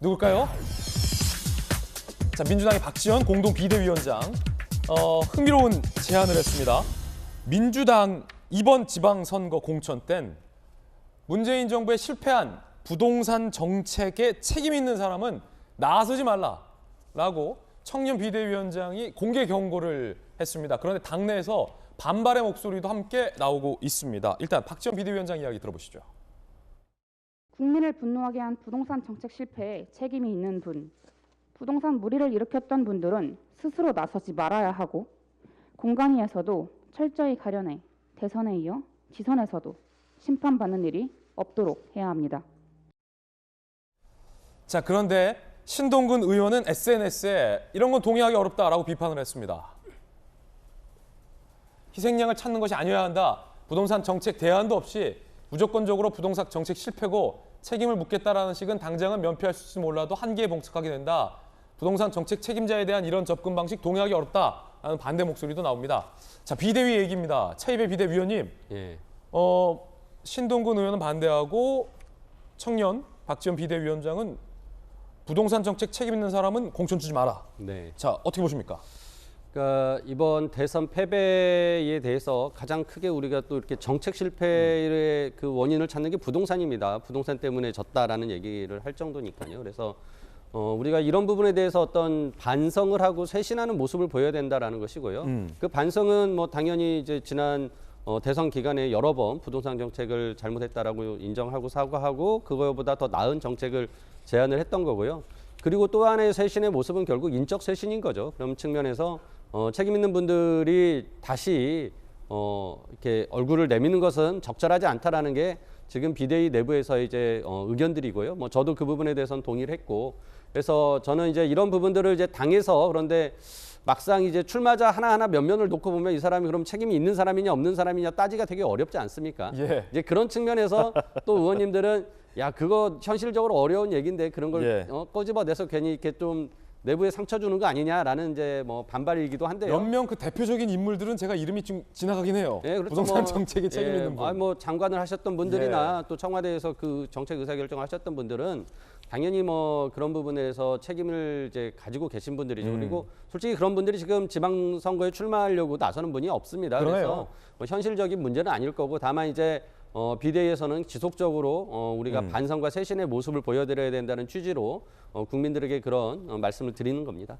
누굴까요? 자, 민주당의 박지원 공동 비대위원장 흥미로운 제안을 했습니다. 민주당 이번 지방선거 공천 땐 문재인 정부의 실패한 부동산 정책에 책임 있는 사람은 나서지 말라라고 청년 비대위원장이 공개 경고를 했습니다. 그런데 당내에서 반발의 목소리도 함께 나오고 있습니다. 일단 박지원 비대위원장 이야기 들어보시죠. 국민을 분노하게 한 부동산 정책 실패에 책임이 있는 분, 부동산 물의를 일으켰던 분들은 스스로 나서지 말아야 하고 공간위에서도 철저히 가려내 대선에 이어 지선에서도 심판받는 일이 없도록 해야 합니다. 자, 그런데 신동근 의원은 SNS에 이런 건 동의하기 어렵다라고 비판을 했습니다. 희생양을 찾는 것이 아니어야 한다. 부동산 정책 대안도 없이 무조건적으로 부동산 정책 실패고 책임을 묻겠다라는 식은 당장은 면피할 수 있을지 몰라도 한계에 봉착하게 된다. 부동산 정책 책임자에 대한 이런 접근 방식 동의하기 어렵다라는 반대 목소리도 나옵니다. 자, 비대위 얘기입니다. 차이배 비대위원님, 예. 신동근 의원은 반대하고 청년 박지원 비대위원장은 부동산 정책 책임 있는 사람은 공천 주지 마라. 네. 자, 어떻게 보십니까? 그러니까 이번 대선 패배에 대해서 가장 크게 우리가 또 이렇게 정책 실패의 그 원인을 찾는 게 부동산입니다. 부동산 때문에 졌다라는 얘기를 할 정도니까요. 그래서 우리가 이런 부분에 대해서 어떤 반성을 하고 쇄신하는 모습을 보여야 된다라는 것이고요. 그 반성은 뭐 당연히 이제 지난 대선 기간에 여러 번 부동산 정책을 잘못했다라고 인정하고 사과하고 그거보다 더 나은 정책을 제안을 했던 거고요. 그리고 또 하나의 쇄신의 모습은 결국 인적 쇄신인 거죠. 그런 측면에서 책임 있는 분들이 다시 이렇게 얼굴을 내미는 것은 적절하지 않다라는 게 지금 비대위 내부에서 이제 의견들이고요. 뭐 저도 그 부분에 대해서는 동의를 했고, 그래서 저는 이제 이런 부분들을 이제 당에서 그런데 막상 이제 출마자 하나하나 면면을 놓고 보면 이 사람이 그럼 책임이 있는 사람이냐 없는 사람이냐 따지기가 되게 어렵지 않습니까? 예. 이제 그런 측면에서 또 의원님들은 야 그거 현실적으로 어려운 얘기인데 그런 걸 예. 꼬집어내서 괜히 이렇게 좀 내부에 상처 주는 거 아니냐라는 이제 뭐 반발이기도 한데요. 몇명 그 대표적인 인물들은 제가 이름이 좀 지나가긴 해요. 예, 그렇죠. 부동산 정책에 책임 있는 분. 뭐 장관을 하셨던 분들이나 또 청와대에서 그 정책 의사결정을 하셨던 분들은 당연히 뭐 그런 부분에서 책임을 이제 가지고 계신 분들이죠. 그리고 솔직히 그런 분들이 지금 지방선거에 출마하려고 나서는 분이 없습니다. 그러네요. 그래서 뭐 현실적인 문제는 아닐 거고 다만 이제 비대위에서는 지속적으로 우리가 반성과 쇄신의 모습을 보여드려야 된다는 취지로 국민들에게 그런 말씀을 드리는 겁니다.